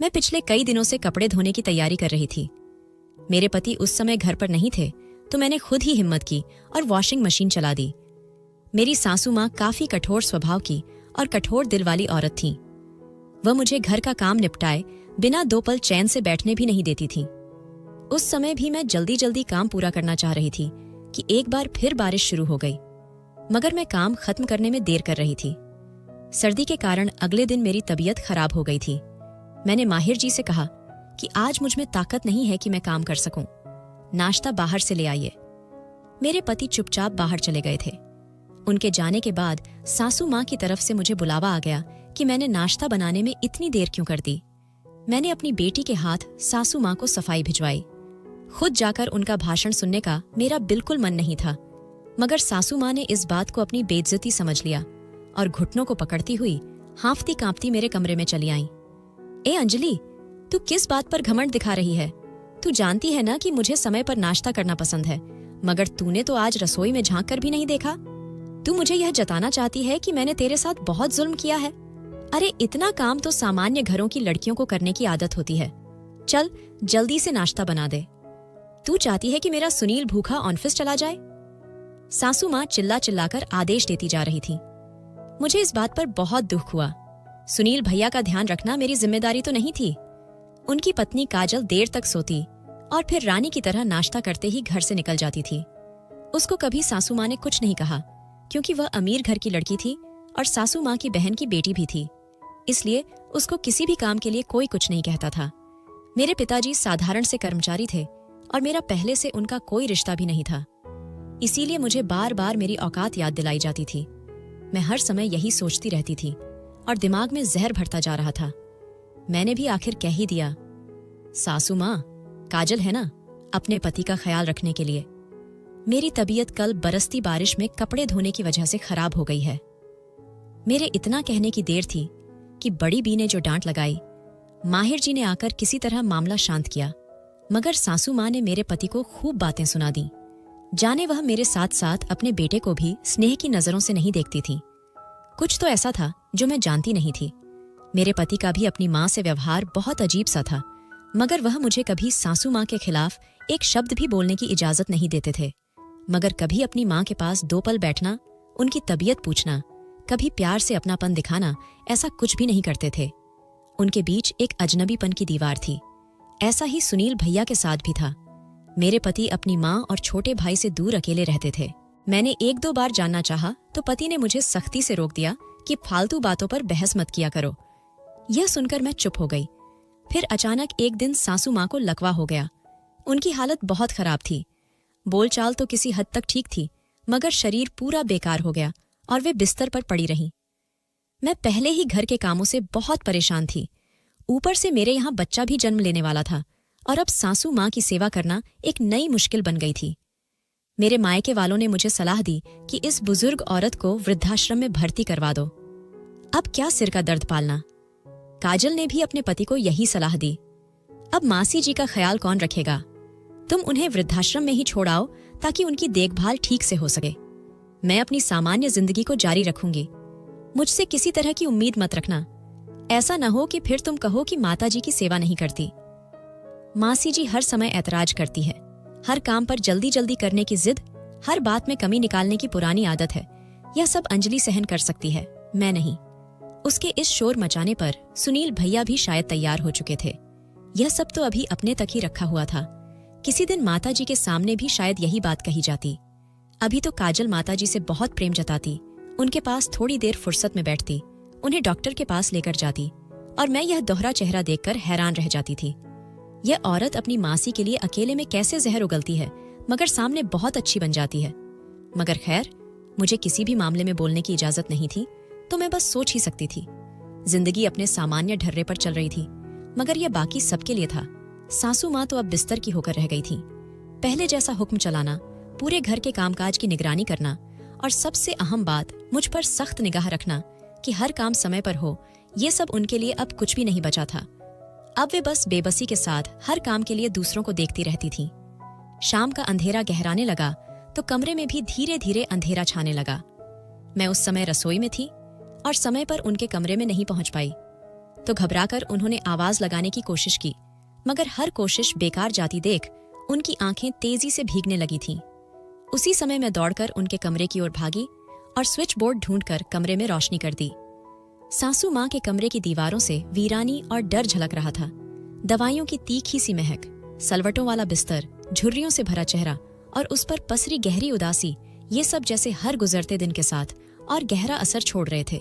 मैं पिछले कई दिनों से कपड़े धोने की तैयारी कर रही थी। मेरे पति उस समय घर पर नहीं थे, तो मैंने खुद ही हिम्मत की और वॉशिंग मशीन चला दी। मेरी सासू माँ काफी कठोर स्वभाव की और कठोर दिल वाली औरत थी। वह मुझे घर का काम निपटाए बिना 2 पल चैन से बैठने भी नहीं देती थी। उस समय भी मैं जल्दी जल्दी काम पूरा करना चाह रही थी कि एक बार फिर बारिश शुरू हो गई, मगर मैं काम खत्म करने में देर कर रही थी। सर्दी के कारण अगले दिन मेरी तबीयत खराब हो गई थी। मैंने माहिर जी से कहा कि आज मुझ में ताकत नहीं है कि मैं काम कर सकूं, नाश्ता बाहर से ले आइए। मेरे पति चुपचाप बाहर चले गए थे। उनके जाने के बाद सासू माँ की तरफ से मुझे बुलावा आ गया कि मैंने नाश्ता बनाने में इतनी देर क्यों कर दी। मैंने अपनी बेटी के हाथ सासू माँ को सफाई भिजवाई। खुद जाकर उनका भाषण सुनने का मेरा बिल्कुल मन नहीं था, मगर सासू माँ ने इस बात को अपनी बेइज्जती समझ लिया और घुटनों को पकड़ती हुई हांफती कांपती मेरे कमरे में चली आईं। ए अंजलि, तू किस बात पर घमंड दिखा रही है? तू जानती है ना कि मुझे समय पर नाश्ता करना पसंद है, मगर तूने तो आज रसोई में झांक कर भी नहीं देखा। तू मुझे यह जताना चाहती है कि मैंने तेरे साथ बहुत जुल्म किया है? अरे इतना काम तो सामान्य घरों की लड़कियों को करने की आदत होती है। चल जल्दी से नाश्ता बना दे। तू चाहती है कि मेरा सुनील भूखा ऑफिस चला जाए? सासू माँ चिल्ला चिल्लाकर आदेश देती जा रही थी। मुझे इस बात पर बहुत दुख हुआ। सुनील भैया का ध्यान रखना मेरी जिम्मेदारी तो नहीं थी। उनकी पत्नी काजल देर तक सोती और फिर रानी की तरह नाश्ता करते ही घर से निकल जाती थी। उसको कभी सासू माँ ने कुछ नहीं कहा, क्योंकि वह अमीर घर की लड़की थी और सासू माँ की बहन की बेटी भी थी, इसलिए उसको किसी भी काम के लिए कोई कुछ नहीं कहता था। मेरे पिताजी साधारण से कर्मचारी थे और मेरा पहले से उनका कोई रिश्ता भी नहीं था, इसीलिए मुझे बार बार मेरी औकात याद दिलाई जाती थी। मैं हर समय यही सोचती रहती थी और दिमाग में जहर भरता जा रहा था। मैंने भी आखिर कह ही दिया, सासू माँ, काजल है ना, अपने पति का ख्याल रखने के लिए। मेरी तबीयत कल बरसती बारिश में कपड़े धोने की वजह से खराब हो गई है। मेरे इतना कहने की देर थी कि बड़ी बी ने जो डांट लगाई, माहिर जी ने आकर किसी तरह मामला शांत किया, मगर सासू माँ ने मेरे पति को खूब बातें सुना दी। जाने वह मेरे साथ साथ अपने बेटे को भी स्नेह की नजरों से नहीं देखती थी। कुछ तो ऐसा था जो मैं जानती नहीं थी। मेरे पति का भी अपनी माँ से व्यवहार बहुत अजीब सा था, मगर वह मुझे कभी सासू माँ के खिलाफ एक शब्द भी बोलने की इजाजत नहीं देते थे। मगर कभी अपनी माँ के पास 2 पल बैठना, उनकी तबीयत पूछना, कभी प्यार से अपनापन दिखाना, ऐसा कुछ भी नहीं करते थे। उनके बीच एक अजनबीपन की दीवार थी। ऐसा ही सुनील भैया के साथ भी था। मेरे पति अपनी माँ और छोटे भाई से दूर अकेले रहते थे। मैंने 1-2 बार जानना चाहा तो पति ने मुझे सख्ती से रोक दिया कि फालतू बातों पर बहस मत किया करो। यह सुनकर मैं चुप हो गई। फिर अचानक एक दिन सासू माँ को लकवा हो गया। उनकी हालत बहुत खराब थी। बोलचाल तो किसी हद तक ठीक थी, मगर शरीर पूरा बेकार हो गया और वे बिस्तर पर पड़ी रहीं। मैं पहले ही घर के कामों से बहुत परेशान थी। ऊपर से मेरे यहाँ बच्चा भी जन्म लेने वाला था और अब सासू माँ की सेवा करना एक नई मुश्किल बन गई थी। मेरे मायके वालों ने मुझे सलाह दी कि इस बुजुर्ग औरत को वृद्धाश्रम में भर्ती करवा दो। अब क्या सिर का दर्द पालना। काजल ने भी अपने पति को यही सलाह दी। अब मासी जी का ख्याल कौन रखेगा? तुम उन्हें वृद्धाश्रम में ही छोड़ आओ ताकि उनकी देखभाल ठीक से हो सके। मैं अपनी सामान्य जिंदगी को जारी रखूंगी। मुझसे किसी तरह की उम्मीद मत रखना। ऐसा न हो कि फिर तुम कहो कि माताजी की सेवा नहीं करती। मासी जी हर समय ऐतराज करती है। हर काम पर जल्दी जल्दी करने की जिद, हर बात में कमी निकालने की पुरानी आदत है। यह सब अंजलि सहन कर सकती है, मैं नहीं। उसके इस शोर मचाने पर सुनील भैया भी शायद तैयार हो चुके थे। यह सब तो अभी अपने तक ही रखा हुआ था। किसी दिन माताजी के सामने भी शायद यही बात कही जाती। अभी तो काजल माताजी से बहुत प्रेम जताती, उनके पास थोड़ी देर फुर्सत में बैठती, उन्हें डॉक्टर के पास लेकर जाती, और मैं यह दोहरा चेहरा देखकर हैरान रह जाती थी। यह औरत अपनी मासी के लिए अकेले में कैसे जहर उगलती है, मगर सामने बहुत अच्छी बन जाती है। मगर खैर, मुझे किसी भी मामले में बोलने की इजाजत नहीं थी, तो मैं बस सोच ही सकती थी। जिंदगी अपने सामान्य ढर्रे पर चल रही थी, मगर यह बाकी सबके लिए था। सासू माँ तो अब बिस्तर की होकर रह गई थी। पहले जैसा हुक्म चलाना, पूरे घर के कामकाज की निगरानी करना और सबसे अहम बात, मुझ पर सख्त निगाह रखना कि हर काम समय पर हो, ये सब उनके लिए अब कुछ भी नहीं बचा था। अब वे बस बेबसी के साथ हर काम के लिए दूसरों को देखती रहती थीं। शाम का अंधेरा गहराने लगा तो कमरे में भी धीरे धीरे अंधेरा छाने लगा। मैं उस समय रसोई में थी और समय पर उनके कमरे में नहीं पहुंच पाई। तो घबराकर उन्होंने आवाज लगाने की कोशिश की, मगर हर कोशिश बेकार जाती देख उनकी आंखें तेजी से भीगने लगी थीं। उसी समय मैं दौड़कर उनके कमरे की ओर भागी और स्विच बोर्ड ढूंढकर कमरे में रोशनी कर दी। सासू माँ के कमरे की दीवारों से वीरानी और डर झलक रहा था। दवाइयों की तीखी सी महक, सलवटों वाला बिस्तर, झुर्रियों से भरा चेहरा और उस पर पसरी गहरी उदासी, ये सब जैसे हर गुजरते दिन के साथ और गहरा असर छोड़ रहे थे।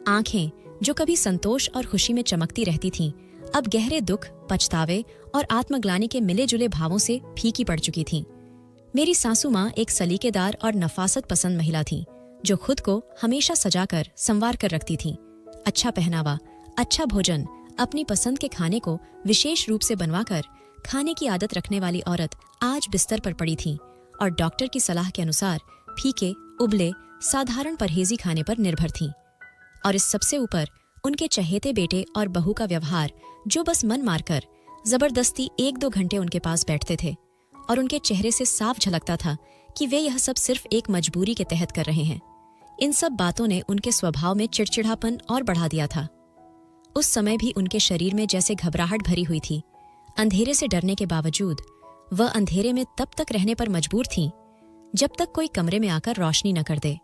आंखें जो कभी संतोष और खुशी में चमकती रहती थीं, अब गहरे दुख, पछतावे और आत्मग्लानि के मिले जुले भावों से फीकी पड़ चुकी थीं। मेरी सासू माँ एक सलीकेदार और नफासत पसंद महिला थीं, जो खुद को हमेशा सजाकर संवार कर रखती थीं। अच्छा पहनावा, अच्छा भोजन, अपनी पसंद के खाने को विशेष रूप से बनवाकर खाने की आदत रखने वाली औरत आज बिस्तर पर पड़ी थीं और डॉक्टर की सलाह के अनुसार फीके, उबले, साधारण परहेजी खाने पर निर्भर थीं। और इस सबसे ऊपर उनके चहेते बेटे और बहू का व्यवहार, जो बस मन मारकर जबरदस्ती 1-2 घंटे उनके पास बैठते थे और उनके चेहरे से साफ झलकता था कि वे यह सब सिर्फ एक मजबूरी के तहत कर रहे हैं। इन सब बातों ने उनके स्वभाव में चिड़चिड़ापन और बढ़ा दिया था। उस समय भी उनके शरीर में जैसे घबराहट भरी हुई थी। अंधेरे से डरने के बावजूद वह अंधेरे में तब तक रहने पर मजबूर थीं जब तक कोई कमरे में आकर रोशनी न कर दे।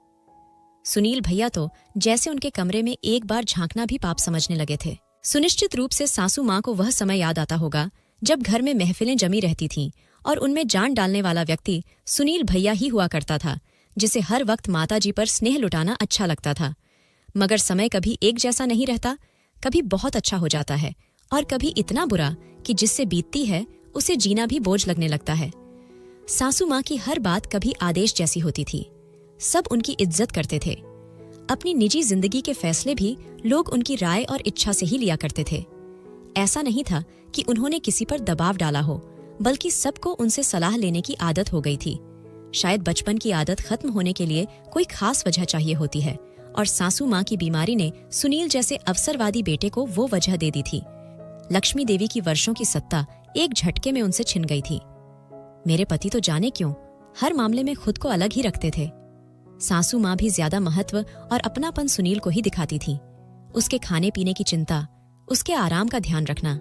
सुनील भैया तो जैसे उनके कमरे में एक बार झांकना भी पाप समझने लगे थे। सुनिश्चित रूप से सासू माँ को वह समय याद आता होगा जब घर में महफिलें जमी रहती थीं और उनमें जान डालने वाला व्यक्ति सुनील भैया ही हुआ करता था, जिसे हर वक्त माताजी पर स्नेह लुटाना अच्छा लगता था। मगर समय कभी एक जैसा नहीं रहता, कभी बहुत अच्छा हो जाता है और कभी इतना बुरा कि जिससे बीतती है उसे जीना भी बोझ लगने लगता है। सासू माँ की हर बात कभी आदेश जैसी होती थी। सब उनकी इज्जत करते थे। अपनी निजी जिंदगी के फैसले भी लोग उनकी राय और इच्छा से ही लिया करते थे। ऐसा नहीं था कि उन्होंने किसी पर दबाव डाला हो, बल्कि सबको उनसे सलाह लेने की आदत हो गई थी। शायद बचपन की आदत खत्म होने के लिए कोई खास वजह चाहिए होती है और सासू माँ की बीमारी ने सुनील जैसे अवसरवादी बेटे को वो वजह दे दी थी। लक्ष्मी देवी की वर्षों की सत्ता एक झटके में उनसे छिन गई थी। मेरे पति तो जाने क्यों हर मामले में खुद को अलग ही रखते थे। सासू माँ भी ज्यादा महत्व और अपनापन सुनील को ही दिखाती थी। उसके खाने पीने की चिंता, उसके आराम का ध्यान रखना।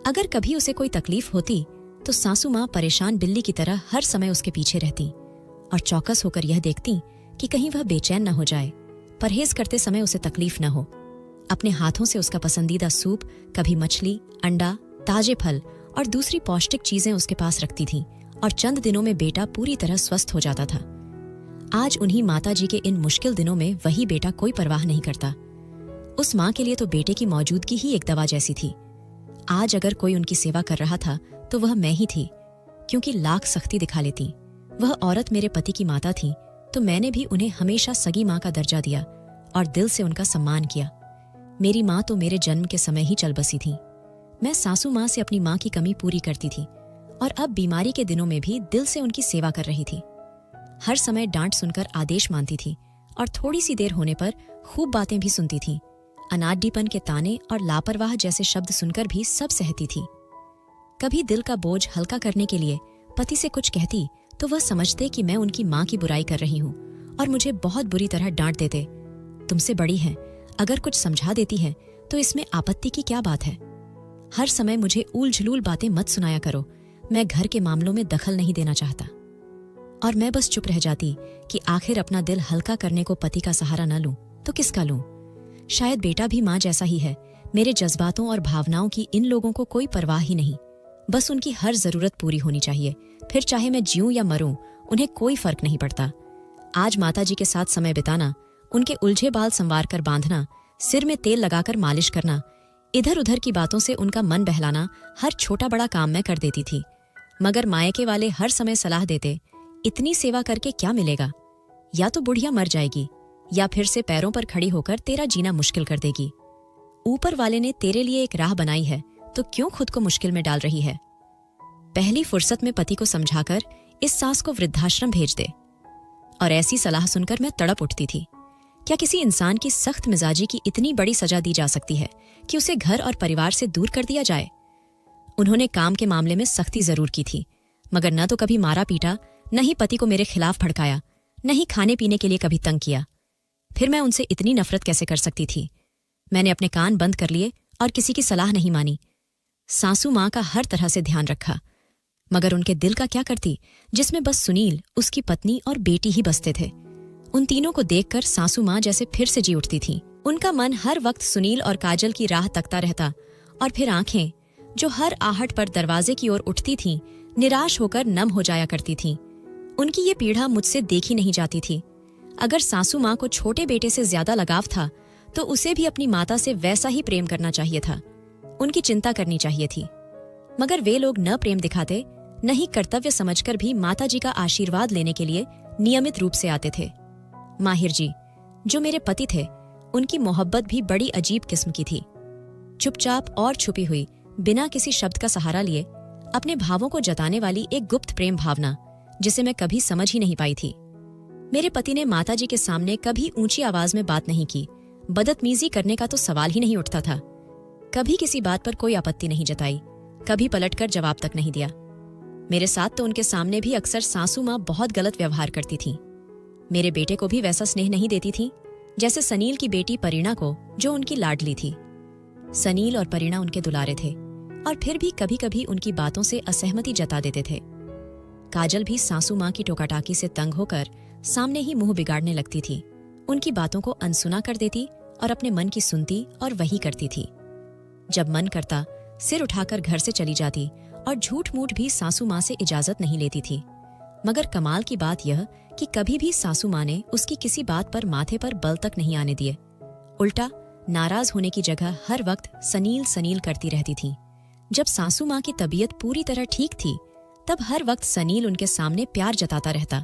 अगर कभी उसे कोई तकलीफ होती तो सासू माँ परेशान बिल्ली की तरह हर समय उसके पीछे रहती और चौकस होकर यह देखती कि कहीं वह बेचैन न हो जाए। परहेज करते समय उसे तकलीफ न हो। अपने हाथों से उसका पसंदीदा सूप, कभी मछली, अंडा, ताजे फल और दूसरी पौष्टिक चीजें उसके पास रखती थीं और चंद दिनों में बेटा पूरी तरह स्वस्थ हो जाता था। आज उन्हीं माताजी के इन मुश्किल दिनों में वही बेटा कोई परवाह नहीं करता। उस माँ के लिए तो बेटे की मौजूदगी ही एक दवा जैसी थी। आज अगर कोई उनकी सेवा कर रहा था तो वह मैं ही थी, क्योंकि लाख सख्ती दिखा लेती। वह औरत मेरे पति की माता थी, तो मैंने भी उन्हें हमेशा सगी माँ का दर्जा दिया और दिल से उनका सम्मान किया। मेरी माँ तो मेरे जन्म के समय ही चल बसी थी। मैं सासू माँ से अपनी माँ की कमी पूरी करती थी और अब बीमारी के दिनों में भी दिल से उनकी सेवा कर रही थी। हर समय डांट सुनकर आदेश मानती थी और थोड़ी सी देर होने पर खूब बातें भी सुनती थी। अनाड्डीपन के ताने और लापरवाह जैसे शब्द सुनकर भी सब सहती थी। कभी दिल का बोझ हल्का करने के लिए पति से कुछ कहती तो वह समझते कि मैं उनकी माँ की बुराई कर रही हूँ और मुझे बहुत बुरी तरह डांट देते। तुमसे बड़ी हैं, अगर कुछ समझा देती हैं तो इसमें आपत्ति की क्या बात है। हर समय मुझे ऊल झलूल बातें मत सुनाया करो, मैं घर के मामलों में दखल नहीं देना चाहता। और मैं बस चुप रह जाती कि आखिर अपना दिल हल्का करने को पति का सहारा न लूं तो किसका लूं। शायद बेटा भी माँ जैसा ही है। मेरे जज्बातों और भावनाओं की इन लोगों को कोई परवाह ही नहीं। बस उनकी हर जरूरत पूरी होनी चाहिए, फिर चाहे मैं जीऊं या मरूं, उन्हें कोई फर्क नहीं पड़ता। आज माताजी के साथ समय बिताना, उनके उलझे बाल संवार कर बांधना, सिर में तेल लगाकर मालिश करना, इधर उधर की बातों से उनका मन बहलाना, हर छोटा बड़ा काम मैं कर देती थी। मगर मायके वाले हर समय सलाह देते, इतनी सेवा करके क्या मिलेगा, या तो बुढ़िया मर जाएगी या फिर से पैरों पर खड़ी होकर तेरा जीना मुश्किल कर देगी। ऊपर वाले ने तेरे लिए एक राह बनाई है तो क्यों खुद को मुश्किल में डाल रही है। पहली फुर्सत में पति को समझाकर इस सास को वृद्धाश्रम भेज दे। और ऐसी सलाह सुनकर मैं तड़प उठती थी। क्या किसी इंसान की सख्त मिजाजी की इतनी बड़ी सजा दी जा सकती है कि उसे घर और परिवार से दूर कर दिया जाए। उन्होंने काम के मामले में सख्ती जरूर की थी, मगर न तो कभी मारा पीटा, न ही पति को मेरे खिलाफ भड़काया, न ही खाने पीने के लिए कभी तंग किया। फिर मैं उनसे इतनी नफरत कैसे कर सकती थी। मैंने अपने कान बंद कर लिए और किसी की सलाह नहीं मानी। सासू माँ का हर तरह से ध्यान रखा, मगर उनके दिल का क्या करती, जिसमें बस सुनील, उसकी पत्नी और बेटी ही बसते थे। उन तीनों को देखकर सासू माँ जैसे फिर से जी उठती थी। उनका मन हर वक्त सुनील और काजल की राह तकता रहता, और फिर आंखें, जो हर आहट पर दरवाजे की ओर उठती थीं, निराश होकर नम हो जाया करती थीं। उनकी ये पीड़ा मुझसे देखी नहीं जाती थी। अगर सासू माँ को छोटे बेटे से ज्यादा लगाव था, तो उसे भी अपनी माता से वैसा ही प्रेम करना चाहिए था, उनकी चिंता करनी चाहिए थी। मगर वे लोग न प्रेम दिखाते, न ही कर्तव्य समझकर भी माताजी का आशीर्वाद लेने के लिए नियमित रूप से आते थे। माहिर जी, जो मेरे पति थे, उनकी मोहब्बत भी बड़ी अजीब किस्म की थी। चुपचाप और छुपी हुई, बिना किसी शब्द का सहारा लिए, अपने भावों को जताने वाली एक गुप्त प्रेम भावना, जिसे मैं कभी समझ ही नहीं पाई थी। मेरे पति ने माताजी के सामने कभी ऊंची आवाज में बात नहीं की, बदतमीजी करने का तो सवाल ही नहीं उठता था। कभी किसी बात पर कोई आपत्ति नहीं जताई, कभी पलटकर जवाब तक नहीं दिया। मेरे साथ तो उनके सामने भी अक्सर सासू माँ बहुत गलत व्यवहार करती थीं। मेरे बेटे को भी वैसा स्नेह नहीं देती थीं, जैसे सनील की बेटी परिणा को, जो उनकी लाडली थी। सनील और परिणा उनके दुलारे थे, और फिर भी कभी कभी उनकी बातों से असहमति जता देते थे। काजल भी सासू माँ की टोकाटाकी से तंग होकर सामने ही मुंह बिगाड़ने लगती थी, उनकी बातों को अनसुना कर देती और अपने मन की सुनती और वही करती थी। जब मन करता, सिर उठाकर घर से चली जाती और झूठ मूठ भी सासू माँ से इजाजत नहीं लेती थी। मगर कमाल की बात यह कि कभी भी सासू माँ ने उसकी किसी बात पर माथे पर बल तक नहीं आने दिए। उल्टा नाराज होने की जगह हर वक्त सनील सनील करती रहती थी। जब सासू माँ की तबीयत पूरी तरह ठीक थी, तब हर वक्त सनील उनके सामने प्यार जताता रहता,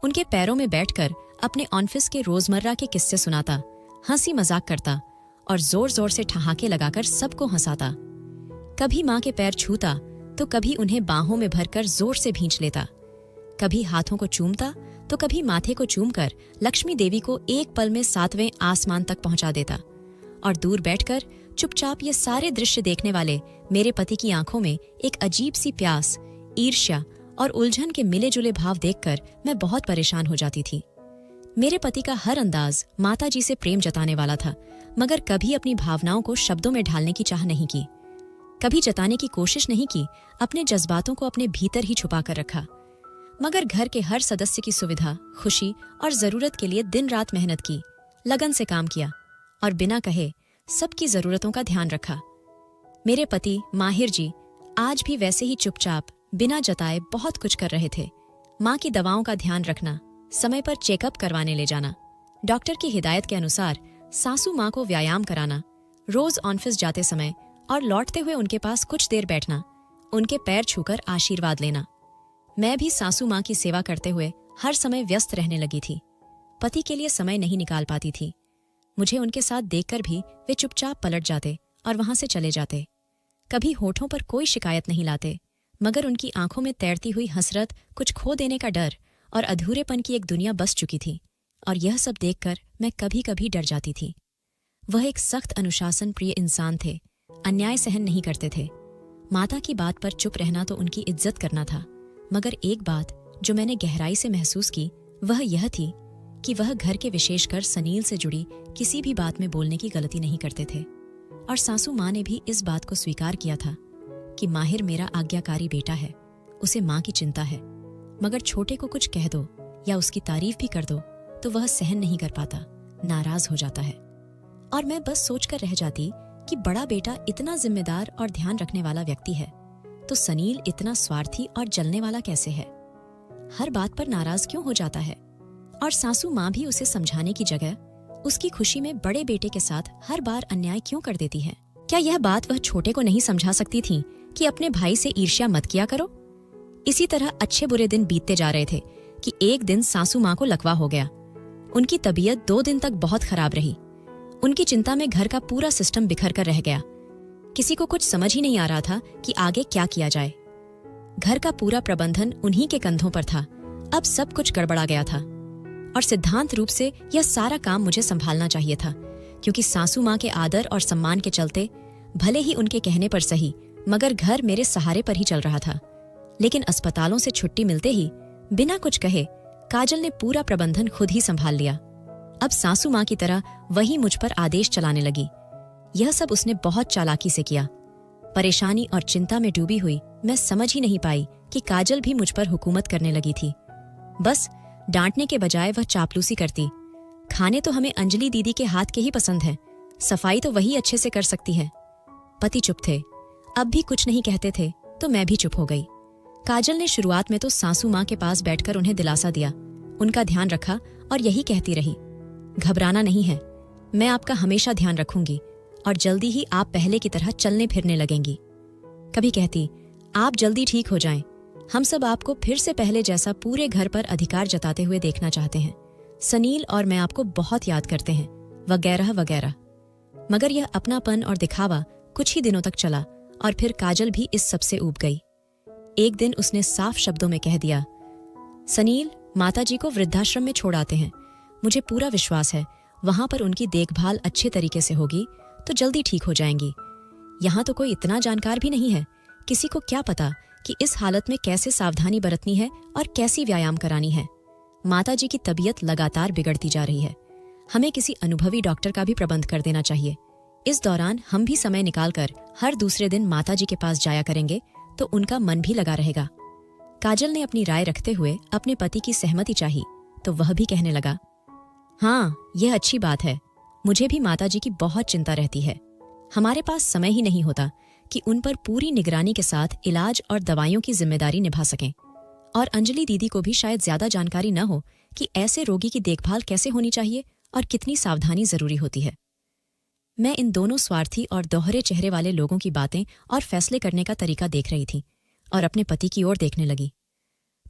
उनके पैरों में बैठकर अपने ऑफिस के रोजमर्रा के किस्से सुनाता, हंसी मजाक करता और जोर जोर से ठहाके लगाकर सबको हंसाता। कभी माँ के पैर छूता तो कभी उन्हें बाहों में भरकर जोर से भींच लेता, कभी हाथों को चूमता तो कभी माथे को चूमकर लक्ष्मी देवी को एक पल में 7वें आसमान तक पहुंचा देता। और दूर बैठकर चुपचाप ये सारे दृश्य देखने वाले मेरे पति की आंखों में एक अजीब सी प्यास, ईर्ष्या और उलझन के मिले जुले भाव देखकर मैं बहुत परेशान हो जाती थी। मेरे पति का हर अंदाज माताजी से प्रेम जताने वाला था, मगर कभी अपनी भावनाओं को शब्दों में ढालने की चाह नहीं की, कभी जताने की कोशिश नहीं की, अपने जज्बातों को अपने भीतर ही छुपा कर रखा। मगर घर के हर सदस्य की सुविधा, खुशी और जरूरत के लिए दिन रात मेहनत की, लगन से काम किया और बिना कहे सबकी जरूरतों का ध्यान रखा। मेरे पति माहिर जी आज भी वैसे ही चुपचाप बिना जताए बहुत कुछ कर रहे थे। माँ की दवाओं का ध्यान रखना, समय पर चेकअप करवाने ले जाना, डॉक्टर की हिदायत के अनुसार सासू माँ को व्यायाम कराना, रोज ऑफिस जाते समय और लौटते हुए उनके पास कुछ देर बैठना, उनके पैर छूकर आशीर्वाद लेना। मैं भी सासू माँ की सेवा करते हुए हर समय व्यस्त रहने लगी थी। पति के लिए समय नहीं निकाल पाती थी। मुझे उनके साथ देखकर भी वे चुपचाप पलट जाते और वहां से चले जाते। कभी होठों पर कोई शिकायत नहीं लाते, मगर उनकी आंखों में तैरती हुई हसरत, कुछ खो देने का डर और अधूरेपन की एक दुनिया बस चुकी थी। और यह सब देखकर मैं कभी कभी डर जाती थी। वह एक सख्त अनुशासन प्रिय इंसान थे, अन्याय सहन नहीं करते थे। माता की बात पर चुप रहना तो उनकी इज्जत करना था। मगर एक बात जो मैंने गहराई से महसूस की, वह यह थी कि वह घर के विशेषकर सनील से जुड़ी किसी भी बात में बोलने की गलती नहीं करते थे। और सासू माँ ने भी इस बात को स्वीकार किया था कि माहिर मेरा आज्ञाकारी बेटा है, उसे माँ की चिंता है। मगर छोटे को कुछ कह दो या उसकी तारीफ भी कर दो तो वह सहन नहीं कर पाता, नाराज हो जाता है। और मैं बस सोचकर रह जाती कि बड़ा बेटा इतना जिम्मेदार और ध्यान रखने वाला व्यक्ति है, तो सनील इतना स्वार्थी और जलने वाला कैसे है? हर बात पर नाराज क्यों हो जाता है? और सासू माँ भी उसे समझाने की जगह उसकी खुशी में बड़े बेटे के साथ हर बार अन्याय क्यों कर देती है? क्या यह बात वह छोटे को नहीं समझा सकती थी कि अपने भाई से ईर्ष्या मत किया करो? इसी तरह अच्छे बुरे दिन बीतते जा रहे थे कि एक दिन सासू माँ को लकवा हो गया। उनकी तबीयत 2 दिन तक बहुत खराब रही। उनकी चिंता में घर का पूरा सिस्टम बिखर कर रह गया। किसी को कुछ समझ ही नहीं आ रहा था कि आगे क्या किया जाए। घर का पूरा प्रबंधन उन्हीं के कंधों पर था। अब सब कुछ गड़बड़ा गया था और सिद्धांत रूप से यह सारा काम मुझे संभालना चाहिए था, क्योंकि सासू माँ के आदर और सम्मान के चलते भले ही उनके कहने पर सही, मगर घर मेरे सहारे पर ही चल रहा था। लेकिन अस्पतालों से छुट्टी मिलते ही बिना कुछ कहे काजल ने पूरा प्रबंधन खुद ही संभाल लिया। अब सासू माँ की तरह वही मुझ पर आदेश चलाने लगी। यह सब उसने बहुत चालाकी से किया। परेशानी और चिंता में डूबी हुई मैं समझ ही नहीं पाई कि काजल भी मुझ पर हुकूमत करने लगी थी। बस डांटने के बजाय वह चापलूसी करती। खाने तो हमें अंजलि दीदी के हाथ के ही पसंद हैं, सफाई तो वही अच्छे से कर सकती है। पति चुप थे, अब भी कुछ नहीं कहते थे तो मैं भी चुप हो गई। काजल ने शुरुआत में तो सासू माँ के पास बैठकर उन्हें दिलासा दिया, उनका ध्यान रखा और यही कहती रही, घबराना नहीं है, मैं आपका हमेशा ध्यान रखूंगी और जल्दी ही आप पहले की तरह चलने फिरने लगेंगी। कभी कहती, आप जल्दी ठीक हो जाएं, हम सब आपको फिर से पहले जैसा पूरे घर पर अधिकार जताते हुए देखना चाहते हैं। सनील और मैं आपको बहुत याद करते हैं, वगैरह वगैरह। मगर यह अपनापन और दिखावा कुछ ही दिनों तक चला और फिर काजल भी इस सब से ऊब गई। एक दिन उसने साफ शब्दों में कह दिया, सनील, माताजी को वृद्धाश्रम में छोड़ आते हैं, मुझे पूरा विश्वास है वहां पर उनकी देखभाल अच्छे तरीके से होगी तो जल्दी ठीक हो जाएंगी। यहाँ तो कोई इतना जानकार भी नहीं है, किसी को क्या पता कि इस हालत में कैसे सावधानी बरतनी है और कैसी व्यायाम करानी है। माताजी की तबीयत लगातार बिगड़ती जा रही है, हमें किसी अनुभवी डॉक्टर का भी प्रबंध कर देना चाहिए। इस दौरान हम भी समय निकालकर हर दूसरे दिन माताजी के पास जाया करेंगे तो उनका मन भी लगा रहेगा। काजल ने अपनी राय रखते हुए अपने पति की सहमति चाही तो वह भी कहने लगा, हाँ, यह अच्छी बात है, मुझे भी माताजी की बहुत चिंता रहती है। हमारे पास समय ही नहीं होता कि उन पर पूरी निगरानी के साथ इलाज और दवाइयों की जिम्मेदारी निभा सकें। और अंजलि दीदी को भी शायद ज्यादा जानकारी न हो कि ऐसे रोगी की देखभाल कैसे होनी चाहिए और कितनी सावधानी जरूरी होती है। मैं इन दोनों स्वार्थी और दोहरे चेहरे वाले लोगों की बातें और फैसले करने का तरीका देख रही थी और अपने पति की ओर देखने लगी।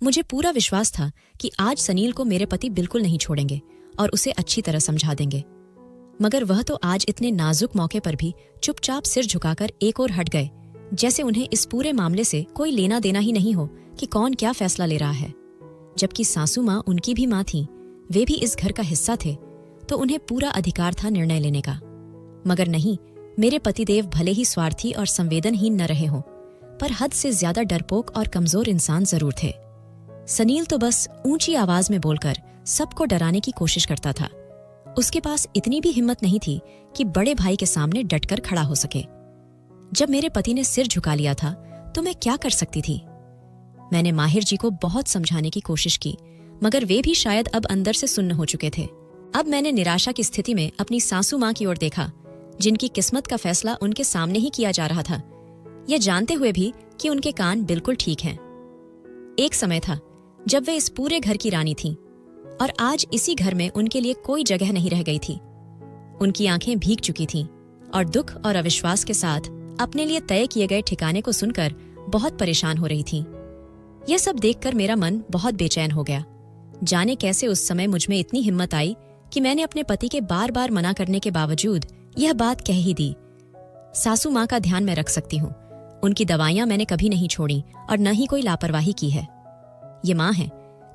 मुझे पूरा विश्वास था कि आज सनील को मेरे पति बिल्कुल नहीं छोड़ेंगे और उसे अच्छी तरह समझा देंगे, मगर वह तो आज इतने नाजुक मौके पर भी चुपचाप सिर झुकाकर एक ओर हट गए, जैसे उन्हें इस पूरे मामले से कोई लेना देना ही नहीं हो कि कौन क्या फैसला ले रहा है। जबकि सासू माँ उनकी भी माँ थी, वे भी इस घर का हिस्सा थे, तो उन्हें पूरा अधिकार था निर्णय लेने का। मगर नहीं, मेरे पतिदेव भले ही स्वार्थी और संवेदनहीन न रहे हों, पर हद से ज्यादा डरपोक और कमजोर इंसान जरूर थे। सनील तो बस ऊंची आवाज में बोलकर सबको डराने की कोशिश करता था। उसके पास इतनी भी हिम्मत नहीं थी कि बड़े भाई के सामने डटकर खड़ा हो सके। जब मेरे पति ने सिर झुका लिया था तो मैं क्या कर सकती थी। मैंने माहिर जी को बहुत समझाने की कोशिश की, मगर वे भी शायद अब अंदर से सुन्न हो चुके थे। अब मैंने निराशा की स्थिति में अपनी सासू माँ की ओर देखा, जिनकी किस्मत का फैसला उनके सामने ही किया जा रहा था, यह जानते हुए भी कि उनके कान बिल्कुल ठीक हैं। एक समय था जब वे इस पूरे घर की रानी थीं और आज इसी घर में उनके लिए कोई जगह नहीं रह गई थी। उनकी आंखें भीग चुकी थीं और दुख और अविश्वास के साथ अपने लिए तय किए गए ठिकाने को सुनकर बहुत परेशान हो रही थीं। यह सब देखकर मेरा मन बहुत बेचैन हो गया। जाने कैसे उस समय मुझ में इतनी हिम्मत आई कि मैंने अपने पति के बार बार मना करने के बावजूद यह बात कह ही दी। सासू माँ का ध्यान मैं रख सकती हूँ, उनकी दवाइयां मैंने कभी नहीं छोड़ी और न ही कोई लापरवाही की है। ये माँ है,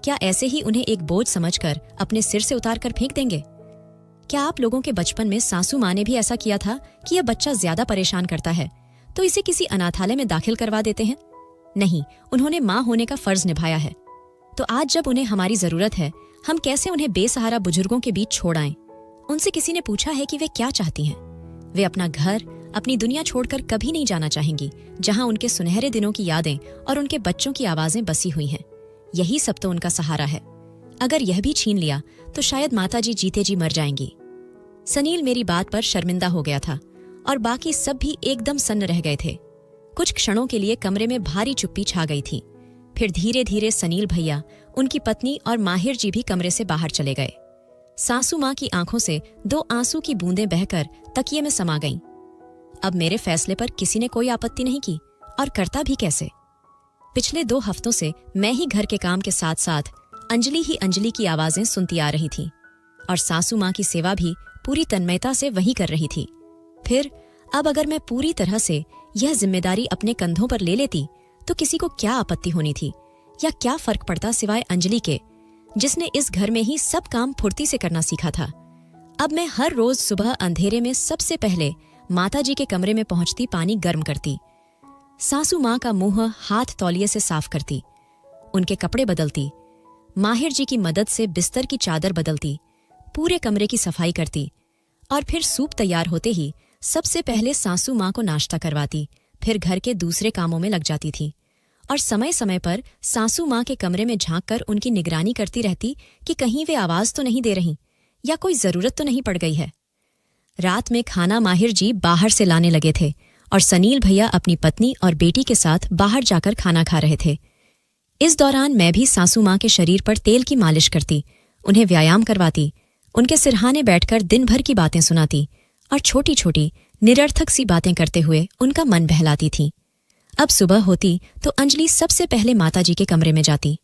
क्या ऐसे ही उन्हें एक बोझ समझकर अपने सिर से उतार कर फेंक देंगे? क्या आप लोगों के बचपन में सासू माँ ने भी ऐसा किया था कि यह बच्चा ज्यादा परेशान करता है तो इसे किसी अनाथालय में दाखिल करवा देते हैं? नहीं, उन्होंने माँ होने का फर्ज निभाया है। तो आज जब उन्हें हमारी जरूरत है, हम कैसे उन्हें बेसहारा बुजुर्गों के बीच छोड़ आएं? उनसे किसी ने पूछा है कि वे क्या चाहती हैं? वे अपना घर, अपनी दुनिया छोड़कर कभी नहीं जाना चाहेंगी, जहां उनके सुनहरे दिनों की यादें और उनके बच्चों की आवाजें बसी हुई हैं। यही सब तो उनका सहारा है। अगर यह भी छीन लिया तो शायद माताजी जीते जी मर जाएंगी। सनील मेरी बात पर शर्मिंदा हो गया था और बाकी सब भी एकदम सन्न रह गए थे। कुछ क्षणों के लिए कमरे में भारी चुप्पी छा गई थी। फिर धीरे धीरे सनील भैया, उनकी पत्नी और माहिर जी भी कमरे से बाहर चले गए। सासू माँ की आंखों से 2 आंसू की बूंदें बहकर तकिए में समा गईं। अब मेरे फैसले पर किसी ने कोई आपत्ति नहीं की, और करता भी कैसे। पिछले 2 हफ्तों से मैं ही घर के काम के साथ साथ अंजलि ही अंजलि की आवाजें सुनती आ रही थी और सासू माँ की सेवा भी पूरी तन्मयता से वही कर रही थी। फिर अब अगर मैं पूरी तरह से यह जिम्मेदारी अपने कंधों पर ले लेती तो किसी को क्या आपत्ति होनी थी, या क्या फर्क पड़ता सिवाय अंजलि के, जिसने इस घर में ही सब काम फुर्ती से करना सीखा था। अब मैं हर रोज सुबह अंधेरे में सबसे पहले माताजी के कमरे में पहुंचती पानी गर्म करती, सासू माँ का मुंह हाथ तौलिए से साफ करती, उनके कपड़े बदलती, माहिर जी की मदद से बिस्तर की चादर बदलती, पूरे कमरे की सफाई करती और फिर सूप तैयार होते ही सबसे पहले सासू माँ को नाश्ता करवाती, फिर घर के दूसरे कामों में लग जाती थी और समय समय पर सासू माँ के कमरे में झांककर उनकी निगरानी करती रहती कि कहीं वे आवाज तो नहीं दे रहीं या कोई जरूरत तो नहीं पड़ गई है। रात में खाना माहिर जी बाहर से लाने लगे थे और सनील भैया अपनी पत्नी और बेटी के साथ बाहर जाकर खाना खा रहे थे। इस दौरान मैं भी सासू माँ के शरीर पर तेल की मालिश करती, उन्हें व्यायाम करवाती, उनके सिरहाने बैठकर दिन भर की बातें सुनाती और छोटी छोटी निरर्थक सी बातें करते हुए उनका मन बहलाती थी। अब सुबह होती तो अंजलि सबसे पहले माताजी के कमरे में जाती,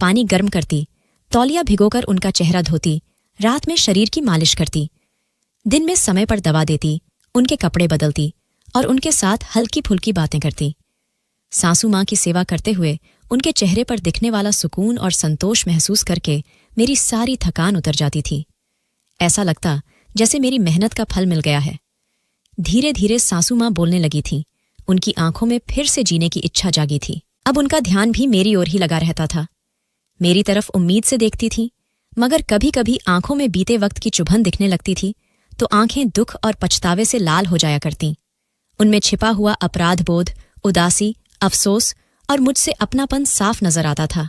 पानी गर्म करती, तौलिया भिगोकर उनका चेहरा धोती, रात में शरीर की मालिश करती, दिन में समय पर दवा देती, उनके कपड़े बदलती और उनके साथ हल्की फुल्की बातें करती। सासू माँ की सेवा करते हुए उनके चेहरे पर दिखने वाला सुकून और संतोष महसूस करके मेरी सारी थकान उतर जाती थी। ऐसा लगता जैसे मेरी मेहनत का फल मिल गया है। धीरे धीरे सासू माँ बोलने लगी थी, उनकी आंखों में फिर से जीने की इच्छा जागी थी। अब उनका ध्यान भी मेरी ओर ही लगा रहता था। मेरी तरफ उम्मीद से देखती थी, मगर कभी कभी आंखों में बीते वक्त की चुभन दिखने लगती थी तो आंखें दुख और पछतावे से लाल हो जाया करतीं। उनमें छिपा हुआ अपराध बोध, उदासी, अफसोस और मुझसे अपनापन साफ नजर आता था।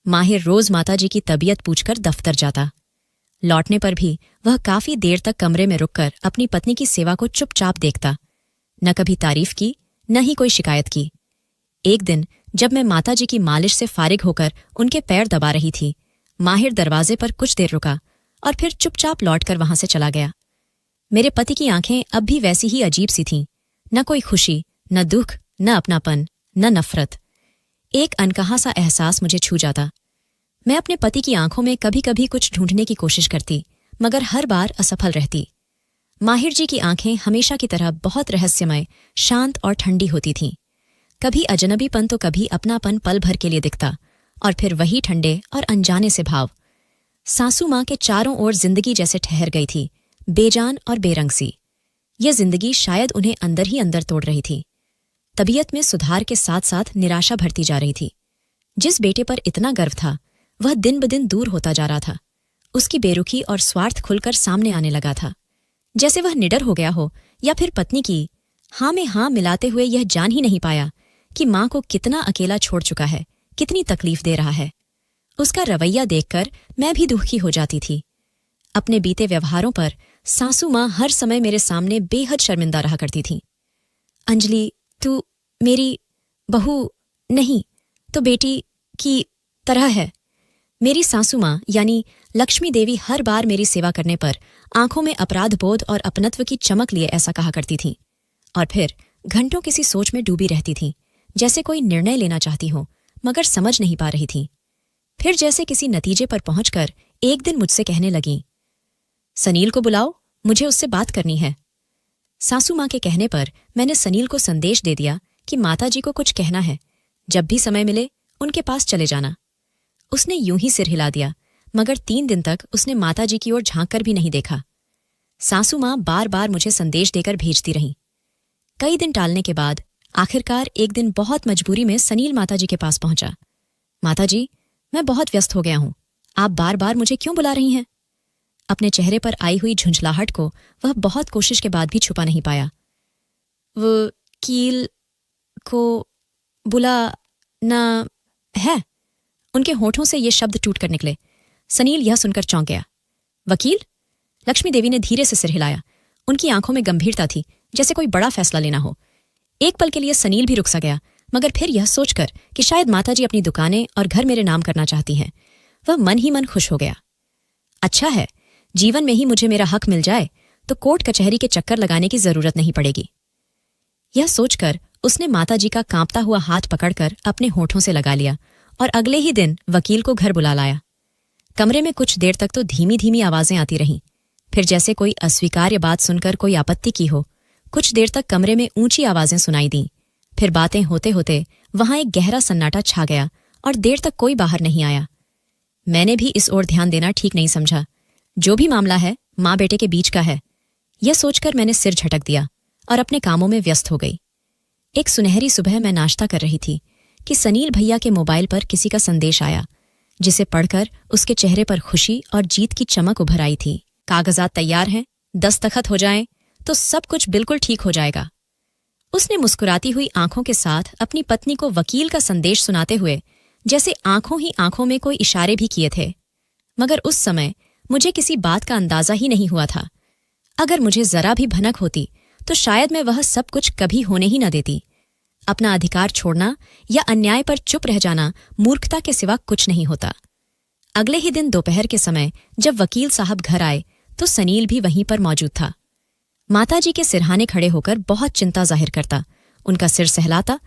माहिर रोज माताजी की तबीयत पूछकर दफ्तर जाता। लौटने पर भी वह काफी देर तक कमरे में रुककर अपनी पत्नी की सेवा को चुपचाप देखता, न कभी तारीफ की न ही कोई शिकायत की। एक दिन जब मैं माताजी की मालिश से फारिग होकर उनके पैर दबा रही थी, माहिर दरवाजे पर कुछ देर रुका और फिर चुपचाप लौटकर वहां से चला गया। मेरे पति की आंखें अब भी वैसी ही अजीब सी थीं, न कोई खुशी, न दुख, न अपनापन, न नफरत। एक अनकहा सा एहसास मुझे छू जाता। मैं अपने पति की आंखों में कभी कभी कुछ ढूंढने की कोशिश करती, मगर हर बार असफल रहती। माहिर जी की आंखें हमेशा की तरह बहुत रहस्यमय, शांत और ठंडी होती थीं। कभी अजनबीपन तो कभी अपनापन पल भर के लिए दिखता और फिर वही ठंडे और अनजाने से भाव। सासू माँ के चारों ओर जिंदगी जैसे ठहर गई थी, बेजान और बेरंग सी। यह जिंदगी शायद उन्हें अंदर ही अंदर तोड़ रही थी। तबीयत में सुधार के साथ साथ निराशा बढ़ती जा रही थी। जिस बेटे पर इतना गर्व था वह दिन ब दिन दूर होता जा रहा था। उसकी बेरुखी और स्वार्थ खुलकर सामने आने लगा था, जैसे वह निडर हो गया हो या फिर पत्नी की हाँ में हाँ मिलाते हुए यह जान ही नहीं पाया कि माँ को कितना अकेला छोड़ चुका है, कितनी तकलीफ दे रहा है। उसका रवैया देखकर मैं भी दुखी हो जाती थी। अपने बीते व्यवहारों पर सासू माँ हर समय मेरे सामने बेहद शर्मिंदा रहा करती थी। अंजलि, तू मेरी बहू नहीं तो बेटी की तरह है। मेरी सासू माँ यानी लक्ष्मी देवी हर बार मेरी सेवा करने पर आंखों में अपराध बोध और अपनत्व की चमक लिए ऐसा कहा करती थीं और फिर घंटों किसी सोच में डूबी रहती थीं, जैसे कोई निर्णय लेना चाहती हो मगर समझ नहीं पा रही थीं। फिर जैसे किसी नतीजे पर पहुंचकर एक दिन मुझसे कहने लगीं, सनील को बुलाओ, मुझे उससे बात करनी है। सासू माँ के कहने पर मैंने सनील को संदेश दे दिया कि माताजी को कुछ कहना है, जब भी समय मिले उनके पास चले जाना। उसने यूं ही सिर हिला दिया, मगर 3 दिन तक उसने माताजी की ओर झांक कर भी नहीं देखा। सासू माँ बार बार मुझे संदेश देकर भेजती रहीं। कई दिन टालने के बाद आखिरकार एक दिन बहुत मजबूरी में सनील माताजी के पास पहुंचा। माताजी, मैं बहुत व्यस्त हो गया हूं, आप बार बार मुझे क्यों बुला रही हैं? अपने चेहरे पर आई हुई झुंझलाहट को वह बहुत कोशिश के बाद भी छुपा नहीं पाया। वकील को बुला ना है। उनके होठों से ये शब्द टूट कर निकले। सनील यह सुनकर चौंक गया। वकील? लक्ष्मी देवी ने धीरे से सिर हिलाया। उनकी आंखों में गंभीरता थी, जैसे कोई बड़ा फैसला लेना हो। एक पल के लिए सनील भी रुक सा गया, मगर फिर यह सोचकर कि शायद माताजी अपनी दुकानें और घर मेरे नाम करना चाहती हैं, वह मन ही मन खुश हो गया। अच्छा है, जीवन में ही मुझे मेरा हक मिल जाए तो कोर्ट कचहरी के चक्कर लगाने की जरूरत नहीं पड़ेगी। यह सोचकर उसने माताजी का कांपता हुआ हाथ पकड़कर अपने होठों से लगा लिया और अगले ही दिन वकील को घर बुला लाया। कमरे में कुछ देर तक तो धीमी धीमी आवाजें आती रहीं, फिर जैसे कोई अस्वीकार्य बात सुनकर कोई आपत्ति की हो, कुछ देर तक कमरे में ऊंची आवाजें सुनाई दीं। फिर बातें होते होते वहां एक गहरा सन्नाटा छा गया और देर तक कोई बाहर नहीं आया। मैंने भी इस ओर ध्यान देना ठीक नहीं समझा। जो भी मामला है माँ बेटे के बीच का है, यह सोचकर मैंने सिर झटक दिया और अपने कामों में व्यस्त हो गई। एक सुनहरी सुबह मैं नाश्ता कर रही थी कि सनील भैया के मोबाइल पर किसी का संदेश आया, जिसे पढ़कर उसके चेहरे पर खुशी और जीत की चमक उभर आई थी। कागजात तैयार हैं, दस्तखत हो जाएं तो सब कुछ बिल्कुल ठीक हो जाएगा। उसने मुस्कुराती हुई आंखों के साथ अपनी पत्नी को वकील का संदेश सुनाते हुए जैसे आंखों ही आंखों में कोई इशारे भी किए थे। मगर उस समय मुझे किसी बात का अंदाजा ही नहीं हुआ था। अगर मुझे जरा भी भनक होती तो शायद मैं वह सब कुछ कभी होने ही न देती। अपना अधिकार छोड़ना या अन्याय पर चुप रह जाना मूर्खता के सिवा कुछ नहीं होता। अगले ही दिन दोपहर के समय जब वकील साहब घर आए तो सनील भी वहीं पर मौजूद था। माताजी के सिरहाने खड़े होकर बहुत चिंता जाहिर करता, उनका सिर सहलाता,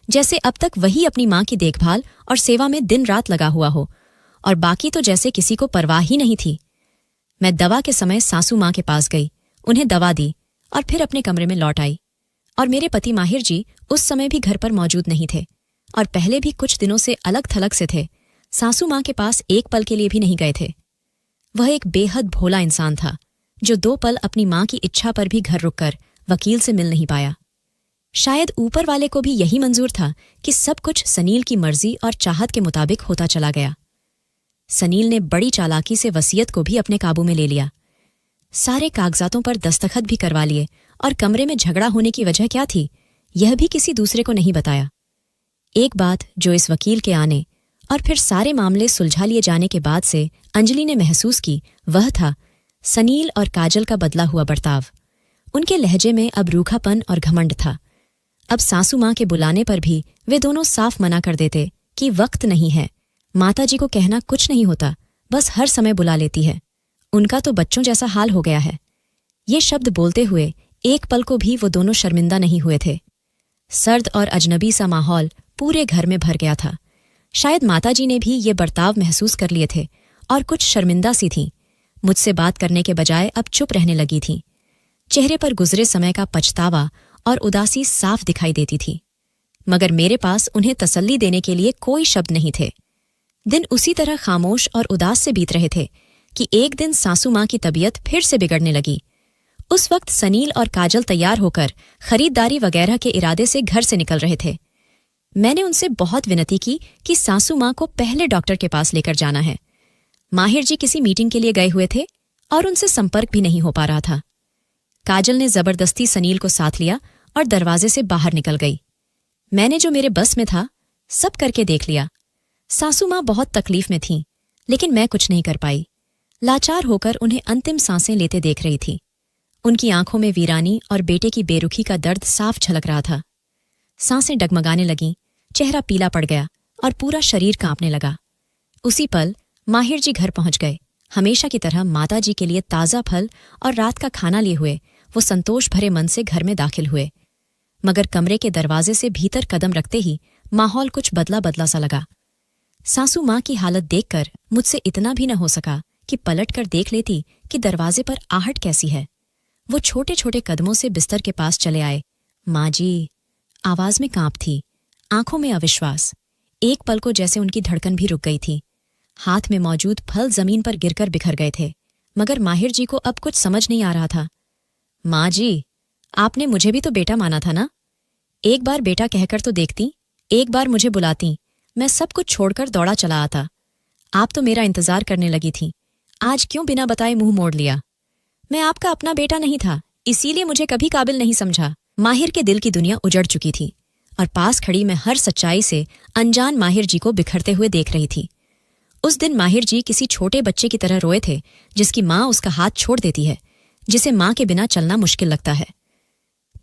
जैसे अब तक वही अपनी मां की देखभाल और सेवा में दिन रात लगा हुआ हो, और बाकी तो जैसे किसी को परवाह ही नहीं थी। मैं दवा के समय सासू मां के पास गई, उन्हें दवा दी और फिर अपने कमरे में लौट आई। और मेरे पति माहिर जी उस समय भी घर पर मौजूद नहीं थे और पहले भी कुछ दिनों से अलग थलग से थे। सासू मां के पास एक पल के लिए भी नहीं गए थे। वह एक बेहद भोला इंसान था जो 2 पल अपनी मां की इच्छा पर भी घर रुककर वकील से मिल नहीं पाया। शायद ऊपर वाले को भी यही मंजूर था कि सब कुछ सनील की मर्जी और चाहत के मुताबिक होता चला गया। सनील ने बड़ी चालाकी से वसीयत को भी अपने काबू में ले लिया। सारे कागजातों पर दस्तखत भी करवा लिए और कमरे में झगड़ा होने की वजह क्या थी यह भी किसी दूसरे को नहीं बताया। एक बात जो इस वकील के आने और फिर सारे मामले सुलझा लिए जाने के बाद से अंजलि ने महसूस की, वह था सनील और काजल का बदला हुआ बर्ताव। उनके लहजे में अब रूखापन और घमंड था। अब सासू मां के बुलाने पर भी वे दोनों साफ मना कर देते कि वक्त नहीं है, माताजी को कहना कुछ नहीं होता, बस हर समय बुला लेती है, उनका तो बच्चों जैसा हाल हो गया है। ये शब्द बोलते हुए एक पल को भी वो दोनों शर्मिंदा नहीं हुए थे। सर्द और अजनबी सा माहौल पूरे घर में भर गया था। शायद माताजी ने भी ये बर्ताव महसूस कर लिए थे और कुछ शर्मिंदा सी थीं। मुझसे बात करने के बजाय अब चुप रहने लगी थीं। चेहरे पर गुजरे समय का पछतावा और उदासी साफ दिखाई देती थी, मगर मेरे पास उन्हें तसल्ली देने के लिए कोई शब्द नहीं थे। दिन उसी तरह खामोश और उदास से बीत रहे थे कि एक दिन सासू मां की तबीयत फिर से बिगड़ने लगी। उस वक्त सनील और काजल तैयार होकर खरीदारी वगैरह के इरादे से घर से निकल रहे थे। मैंने उनसे बहुत विनती की कि सासू मां को पहले डॉक्टर के पास लेकर जाना है। माहिर जी किसी मीटिंग के लिए गए हुए थे और उनसे संपर्क भी नहीं हो पा रहा था। काजल ने जबरदस्ती सनील को साथ लिया और दरवाजे से बाहर निकल गई। मैंने जो मेरे बस में था सब करके देख लिया। सासू मां बहुत तकलीफ में थीं, लेकिन मैं कुछ नहीं कर पाई। लाचार होकर उन्हें अंतिम सांसें लेते देख रही थी। उनकी आंखों में वीरानी और बेटे की बेरुखी का दर्द साफ झलक रहा था। सांसें डगमगाने लगीं, चेहरा पीला पड़ गया और पूरा शरीर कांपने लगा। उसी पल माहिर जी घर पहुंच गए। हमेशा की तरह माताजी के लिए ताज़ा फल और रात का खाना लिए हुए वो संतोष भरे मन से घर में दाखिल हुए, मगर कमरे के दरवाजे से भीतर कदम रखते ही माहौल कुछ बदला बदला सा लगा। सासू मां की हालत देखकर मुझसे इतना भी न हो सका कि पलट कर देख लेती कि दरवाजे पर आहट कैसी है। वो छोटे छोटे कदमों से बिस्तर के पास चले आए। माँ जी, आवाज में कांप थी, आंखों में अविश्वास। एक पल को जैसे उनकी धड़कन भी रुक गई थी। हाथ में मौजूद फल जमीन पर गिरकर बिखर गए थे, मगर माहिर जी को अब कुछ समझ नहीं आ रहा था। माँ जी, आपने मुझे भी तो बेटा माना था ना? एक बार बेटा कहकर तो देखती, एक बार मुझे बुलाती, मैं सब कुछ छोड़कर दौड़ा चला आता। आप तो मेरा इंतजार करने लगी थी, आज क्यों बिना बताए मुंह मोड़ लिया? मैं आपका अपना बेटा नहीं था, इसीलिए मुझे कभी काबिल नहीं समझा। माहिर के दिल की दुनिया उजड़ चुकी थी और पास खड़ी मैं हर सच्चाई से अनजान माहिर जी को बिखरते हुए देख रही थी। उस दिन माहिर जी किसी छोटे बच्चे की तरह रोए थे जिसकी माँ उसका हाथ छोड़ देती है, जिसे माँ के बिना चलना मुश्किल लगता है।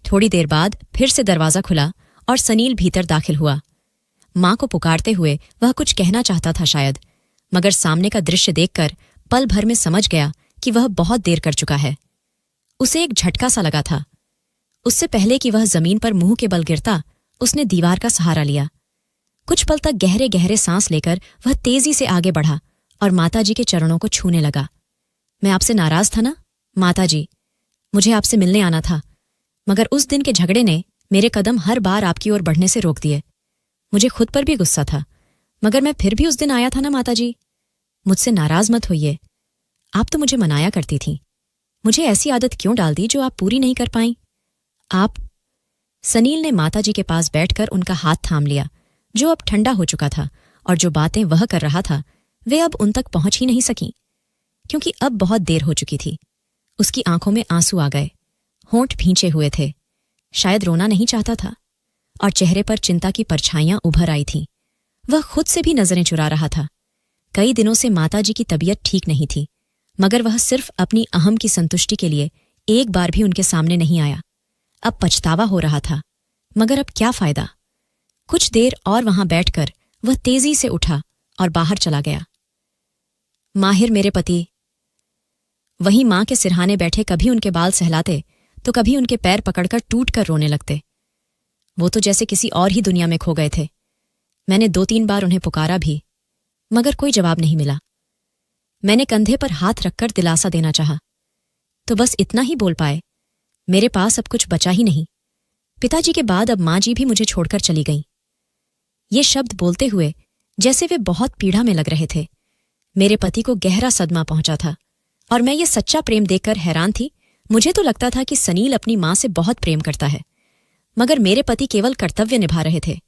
थोड़ी देर बाद फिर से दरवाजा खुला और सनील भीतर दाखिल हुआ। माँ को पुकारते हुए वह कुछ कहना चाहता था शायद, मगर सामने का दृश्य देखकर पल भर में समझ गया कि वह बहुत देर कर चुका है। उसे एक झटका सा लगा था। उससे पहले कि वह जमीन पर मुंह के बल गिरता, उसने दीवार का सहारा लिया। कुछ पल तक गहरे गहरे सांस लेकर वह तेजी से आगे बढ़ा और माताजी के चरणों को छूने लगा। मैं आपसे नाराज था ना माताजी, मुझे आपसे मिलने आना था, मगर उस दिन के झगड़े ने मेरे कदम हर बार आपकी ओर बढ़ने से रोक दिए। मुझे खुद पर भी गुस्सा था, मगर मैं फिर भी उस दिन आया था ना माताजी। मुझसे नाराज मत होइए, आप तो मुझे मनाया करती थीं। मुझे ऐसी आदत क्यों डाल दी जो आप पूरी नहीं कर पाईं? आप। सनील ने माताजी के पास बैठकर उनका हाथ थाम लिया, जो अब ठंडा हो चुका था, और जो बातें वह कर रहा था वे अब उन तक पहुंच ही नहीं सकीं, क्योंकि अब बहुत देर हो चुकी थी। उसकी आंखों में आंसू आ गए, होंठ भींचे हुए थे। शायद रोना नहीं चाहता था और चेहरे पर चिंता की परछाइयां उभर आई थीं। वह खुद से भी नजरें चुरा रहा था। कई दिनों से माताजी की तबीयत ठीक नहीं थी, मगर वह सिर्फ अपनी अहम की संतुष्टि के लिए एक बार भी उनके सामने नहीं आया। अब पछतावा हो रहा था, मगर अब क्या फायदा। कुछ देर और वहां बैठकर वह तेजी से उठा और बाहर चला गया। माहिर मेरे पति वहीं मां के सिरहाने बैठे कभी उनके बाल सहलाते तो कभी उनके पैर पकड़कर टूट कर रोने लगते। वो तो जैसे किसी और ही दुनिया में खो गए थे। मैंने 2-3 बार उन्हें पुकारा भी, मगर कोई जवाब नहीं मिला। मैंने कंधे पर हाथ रखकर दिलासा देना चाहा, तो बस इतना ही बोल पाए, मेरे पास अब कुछ बचा ही नहीं। पिताजी के बाद अब मां जी भी मुझे छोड़कर चली गईं। ये शब्द बोलते हुए जैसे वे बहुत पीड़ा में लग रहे थे। मेरे पति को गहरा सदमा पहुंचा था और मैं ये सच्चा प्रेम देखकर हैरान थी। मुझे तो लगता था कि सनील अपनी मां से बहुत प्रेम करता है, मगर मेरे पति केवल कर्तव्य निभा रहे थे।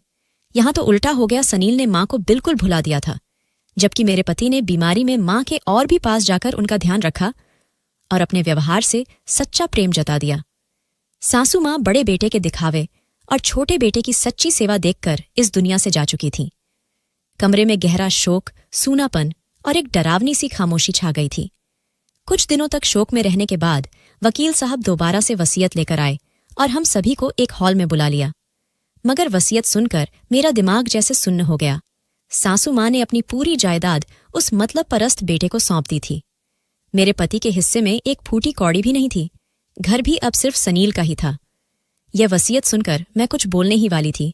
यहां तो उल्टा हो गया, सनील ने मां को बिल्कुल भुला दिया था, जबकि मेरे पति ने बीमारी में मां के और भी पास जाकर उनका ध्यान रखा और अपने व्यवहार से सच्चा प्रेम जता दिया। सासू मां बड़े बेटे के दिखावे और छोटे बेटे की सच्ची सेवा देखकर इस दुनिया से जा चुकी थीं। कमरे में गहरा शोक, सूनापन और एक डरावनी सी खामोशी छा गई थी। कुछ दिनों तक शोक में रहने के बाद वकील साहब दोबारा से वसीयत लेकर आए और हम सभी को एक हॉल में बुला लिया। मगर वसीयत सुनकर मेरा दिमाग जैसे सुन्न हो गया। सासू मां ने अपनी पूरी जायदाद उस मतलब परस्त बेटे को सौंप दी थी। मेरे पति के हिस्से में एक फूटी कौड़ी भी नहीं थी। घर भी अब सिर्फ सनील का ही था। यह वसीयत सुनकर मैं कुछ बोलने ही वाली थी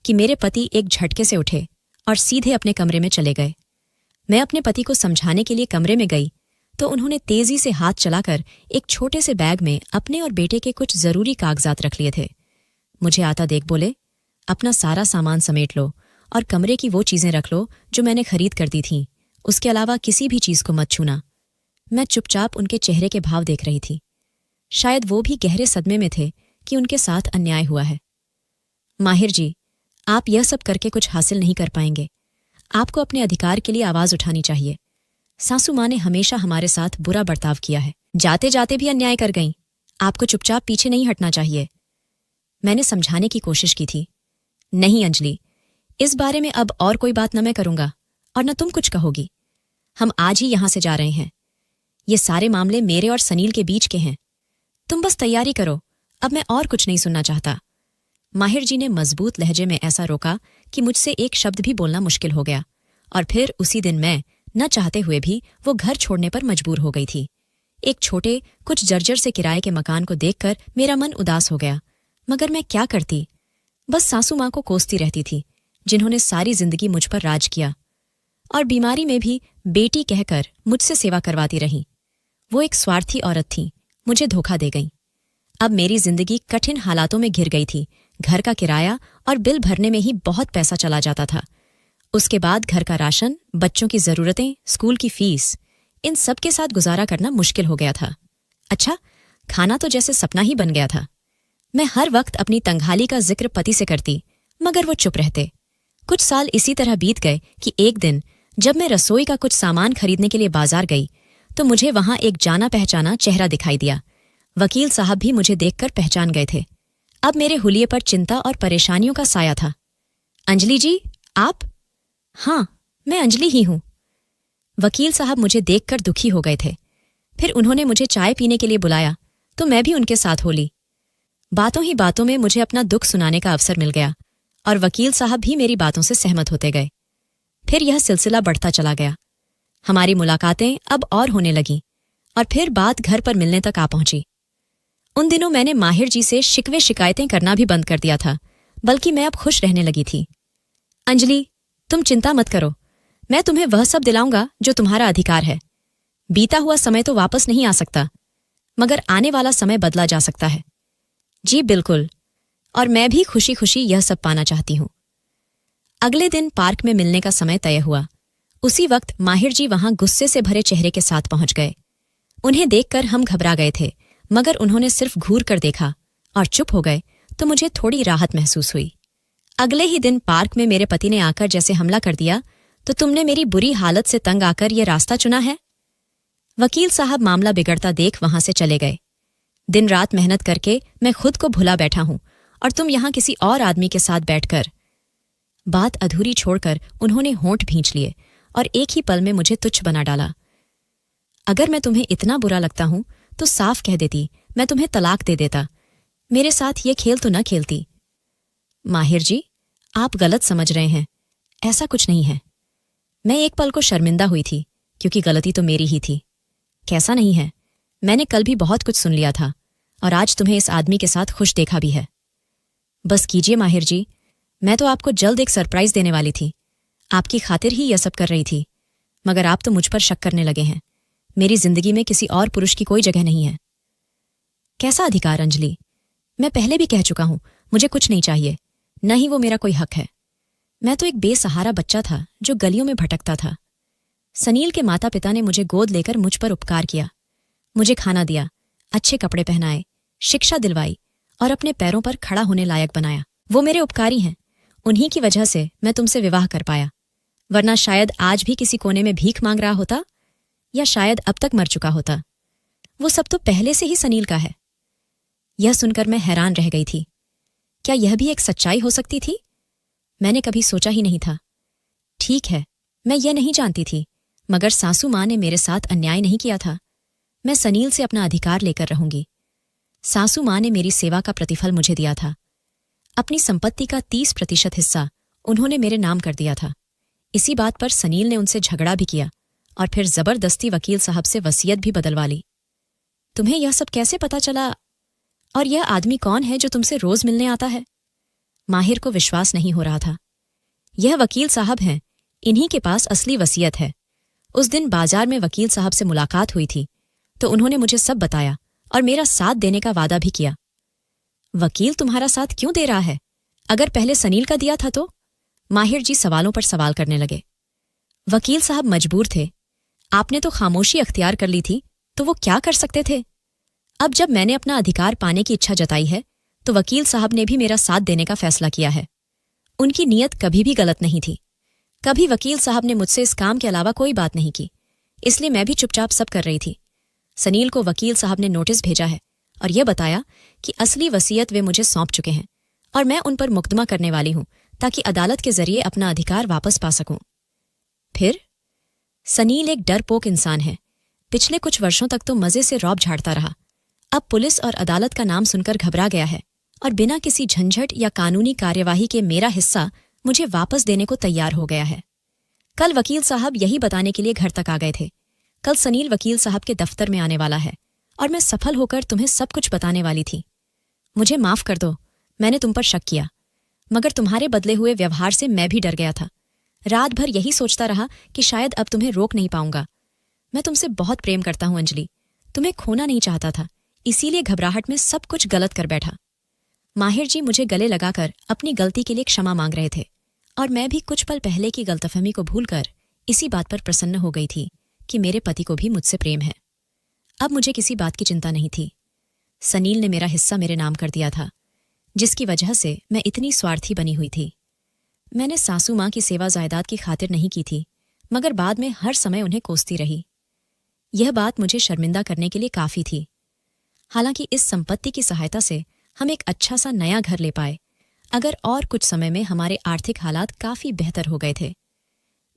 कि मेरे पति एक झटके से उठे और सीधे अपने कमरे में चले गए। मैं अपने पति को समझाने के लिए कमरे में गई तो उन्होंने तेजी से हाथ चलाकर एक छोटे से बैग में अपने और बेटे के कुछ जरूरी कागजात रख लिए थे। मुझे आता देख बोले, अपना सारा सामान समेट लो और कमरे की वो चीजें रख लो जो मैंने खरीद कर दी थीं। उसके अलावा किसी भी चीज को मत छूना। मैं चुपचाप उनके चेहरे के भाव देख रही थी। शायद वो भी गहरे सदमे में थे कि उनके साथ अन्याय हुआ है। माहिर जी, आप यह सब करके कुछ हासिल नहीं कर पाएंगे। आपको अपने अधिकार के लिए आवाज उठानी चाहिए। सासू मां ने हमेशा हमारे साथ बुरा बर्ताव किया है, जाते जाते भी अन्याय कर गईं। आपको चुपचाप पीछे नहीं हटना चाहिए। मैंने समझाने की कोशिश की थी। नहीं अंजलि, इस बारे में अब और कोई बात न मैं करूंगा और न तुम कुछ कहोगी। हम आज ही यहां से जा रहे हैं। ये सारे मामले मेरे और सनील के बीच के हैं। तुम बस तैयारी करो, अब मैं और कुछ नहीं सुनना चाहता। माहिर जी ने मजबूत लहजे में ऐसा रोका कि मुझसे एक शब्द भी बोलना मुश्किल हो गया। और फिर उसी दिन मैं, न चाहते हुए भी, वो घर छोड़ने पर मजबूर हो गई थी। एक छोटे, कुछ जर्जर से किराए के मकान को देखकर मेरा मन उदास हो गया, मगर मैं क्या करती। बस सासू मां को कोसती रहती थी, जिन्होंने सारी जिंदगी मुझ पर राज किया और बीमारी में भी बेटी कहकर मुझसे सेवा करवाती रहीं। वो एक स्वार्थी औरत थी, मुझे धोखा दे गईं। अब मेरी जिंदगी कठिन हालातों में घिर गई थी। घर का किराया और बिल भरने में ही बहुत पैसा चला जाता था। उसके बाद घर का राशन, बच्चों की जरूरतें, स्कूल की फीस, इन सब के साथ गुजारा करना मुश्किल हो गया था। अच्छा, खाना तो जैसे सपना ही बन गया था। मैं हर वक्त अपनी तंगहाली का जिक्र पति से करती, मगर वो चुप रहते। कुछ साल इसी तरह बीत गए कि एक दिन जब मैं रसोई का कुछ सामान खरीदने के लिए बाजार गई तो मुझे वहां एक जाना पहचाना चेहरा दिखाई दिया। वकील साहब भी मुझे देखकर पहचान गए थे। अब मेरे हुलिये पर चिंता और परेशानियों का साया था। अंजलि जी, आप? हाँ, मैं अंजलि ही हूं। वकील साहब मुझे देखकर दुखी हो गए थे। फिर उन्होंने मुझे चाय पीने के लिए बुलाया तो मैं भी उनके साथ हो ली। बातों ही बातों में मुझे अपना दुख सुनाने का अवसर मिल गया और वकील साहब भी मेरी बातों से सहमत होते गए। फिर यह सिलसिला बढ़ता चला गया। हमारी मुलाकातें अब और होने लगीं और फिर बात घर पर मिलने तक आ पहुंची। उन दिनों मैंने माहिर जी से शिकवे शिकायतें करना भी बंद कर दिया था, बल्कि मैं अब खुश रहने लगी थी। अंजलि, तुम चिंता मत करो, मैं तुम्हें वह सब दिलाऊंगा जो तुम्हारा अधिकार है। बीता हुआ समय तो वापस नहीं आ सकता, मगर आने वाला समय बदला जा सकता है। जी बिल्कुल, और मैं भी खुशी खुशी यह सब पाना चाहती हूं। अगले दिन पार्क में मिलने का समय तय हुआ। उसी वक्त माहिर जी वहां गुस्से से भरे चेहरे के साथ पहुंच गए। उन्हें देखकर हम घबरा गए थे, मगर उन्होंने सिर्फ घूर कर देखा और चुप हो गए तो मुझे थोड़ी राहत महसूस हुई। अगले ही दिन पार्क में मेरे पति ने आकर जैसे हमला कर दिया, तो तुमने मेरी बुरी हालत से तंग आकर ये रास्ता चुना है? वकील साहब मामला बिगड़ता देख वहां से चले गए। दिन रात मेहनत करके मैं खुद को भुला बैठा हूं और तुम यहां किसी और आदमी के साथ बैठकर। बात अधूरी छोड़कर उन्होंने होंठ भींच लिए और एक ही पल में मुझे तुच्छ बना डाला। अगर मैं तुम्हें इतना बुरा लगता हूं तो साफ कह देती, मैं तुम्हें तलाक दे देता। मेरे साथ ये खेल तो न खेलती। माहिर जी, आप गलत समझ रहे हैं, ऐसा कुछ नहीं है। मैं एक पल को शर्मिंदा हुई थी क्योंकि गलती तो मेरी ही थी। कैसा नहीं है, मैंने कल भी बहुत कुछ सुन लिया था और आज तुम्हें इस आदमी के साथ खुश देखा भी है। बस कीजिए माहिर जी, मैं तो आपको जल्द एक सरप्राइज देने वाली थी। आपकी खातिर ही यह सब कर रही थी, मगर आप तो मुझ पर शक करने लगे हैं। मेरी जिंदगी में किसी और पुरुष की कोई जगह नहीं है। कैसा अधिकार अंजलि, मैं पहले भी कह चुका हूं, मुझे कुछ नहीं चाहिए, न ही वो मेरा कोई हक है। मैं तो एक बेसहारा बच्चा था जो गलियों में भटकता था। सनील के माता पिता ने मुझे गोद लेकर मुझ पर उपकार किया, मुझे खाना दिया, अच्छे कपड़े पहनाए, शिक्षा दिलवाई और अपने पैरों पर खड़ा होने लायक बनाया। वो मेरे उपकारी हैं, उन्हीं की वजह से मैं तुमसे विवाह कर पाया, वरना शायद आज भी किसी कोने में भीख मांग रहा होता या शायद अब तक मर चुका होता। वो सब तो पहले से ही सनील का है। यह सुनकर मैं हैरान रह गई थी। क्या यह भी एक सच्चाई हो सकती थी? मैंने कभी सोचा ही नहीं था। ठीक है, मैं यह नहीं जानती थी, मगर सासू माँ ने मेरे साथ अन्याय नहीं किया था। मैं सनील से अपना अधिकार लेकर रहूंगी। सासू माँ ने मेरी सेवा का प्रतिफल मुझे दिया था। अपनी संपत्ति का 30% हिस्सा उन्होंने मेरे नाम कर दिया था। इसी बात पर सनील ने उनसे झगड़ा भी किया और फिर जबरदस्ती वकील साहब से वसीयत भी बदलवा ली। तुम्हें यह सब कैसे पता चला? और यह आदमी कौन है जो तुमसे रोज मिलने आता है? माहिर को विश्वास नहीं हो रहा था। यह वकील साहब हैं, इन्हीं के पास असली वसीयत है। उस दिन बाजार में वकील साहब से मुलाकात हुई थी तो उन्होंने मुझे सब बताया और मेरा साथ देने का वादा भी किया। वकील तुम्हारा साथ क्यों दे रहा है? अगर पहले सनील का दिया था तो? माहिर जी सवालों पर सवाल करने लगे। वकील साहब मजबूर थे। आपने तो खामोशी अख्तियार कर ली थी, तो वो क्या कर सकते थे? अब जब मैंने अपना अधिकार पाने की इच्छा जताई है तो वकील साहब ने भी मेरा साथ देने का फैसला किया है। उनकी नीयत कभी भी गलत नहीं थी। कभी वकील साहब ने मुझसे इस काम के अलावा कोई बात नहीं की, इसलिए मैं भी चुपचाप सब कर रही थी। सनील को वकील साहब ने नोटिस भेजा है और यह बताया कि असली वसीयत वे मुझे सौंप चुके हैं और मैं उन पर मुकदमा करने वाली हूं ताकि अदालत के जरिए अपना अधिकार वापस पा सकूं। फिर सनील एक डरपोक इंसान है। पिछले कुछ वर्षों तक तो मजे से रौब झाड़ता रहा। अब पुलिस और अदालत का नाम सुनकर घबरा गया है और बिना किसी झंझट या कानूनी कार्यवाही के मेरा हिस्सा मुझे वापस देने को तैयार हो गया है। कल वकील साहब यही बताने के लिए घर तक आ गए थे। कल सनील वकील साहब के दफ्तर में आने वाला है और मैं सफल होकर तुम्हें सब कुछ बताने वाली थी। मुझे माफ कर दो, मैंने तुम पर शक किया, मगर तुम्हारे बदले हुए व्यवहार से मैं भी डर गया था। रात भर यही सोचता रहा कि शायद अब तुम्हें रोक नहीं पाऊंगा। मैं तुमसे बहुत प्रेम करता हूं अंजलि, तुम्हें खोना नहीं चाहता था, इसीलिए घबराहट में सब कुछ गलत कर बैठा। माहिर जी मुझे गले लगाकर अपनी गलती के लिए क्षमा मांग रहे थे और मैं भी कुछ पल पहले की गलतफहमी को भूलकर इसी बात पर प्रसन्न हो गई थी कि मेरे पति को भी मुझसे प्रेम है। अब मुझे किसी बात की चिंता नहीं थी। सनील ने मेरा हिस्सा मेरे नाम कर दिया था, जिसकी वजह से मैं इतनी स्वार्थी बनी हुई थी। मैंने सासू माँ की सेवा जायदाद की खातिर नहीं की थी, मगर बाद में हर समय उन्हें कोसती रही। यह बात मुझे शर्मिंदा करने के लिए काफी थी। हालांकि इस संपत्ति की सहायता से हम एक अच्छा सा नया घर ले पाए, अगर और कुछ समय में हमारे आर्थिक हालात काफी बेहतर हो गए थे।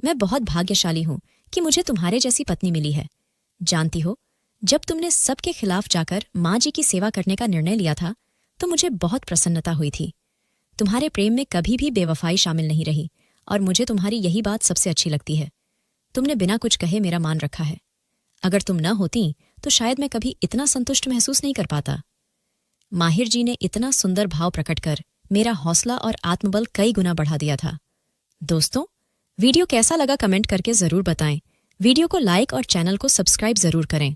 मैं बहुत भाग्यशाली हूं कि मुझे तुम्हारे जैसी पत्नी मिली है। जानती हो, जब तुमने सबके खिलाफ जाकर माँ जी की सेवा करने का निर्णय लिया था तो मुझे बहुत प्रसन्नता हुई थी। तुम्हारे प्रेम में कभी भी बेवफाई शामिल नहीं रही और मुझे तुम्हारी यही बात सबसे अच्छी लगती है। तुमने बिना कुछ कहे मेरा मान रखा है। अगर तुम न होती तो शायद मैं कभी इतना संतुष्ट महसूस नहीं कर पाता। माहिर जी ने इतना सुंदर भाव प्रकट कर मेरा हौसला और आत्मबल कई गुना बढ़ा दिया था। दोस्तों, वीडियो कैसा लगा कमेंट करके जरूर बताएं। वीडियो को लाइक और चैनल को सब्सक्राइब जरूर करें।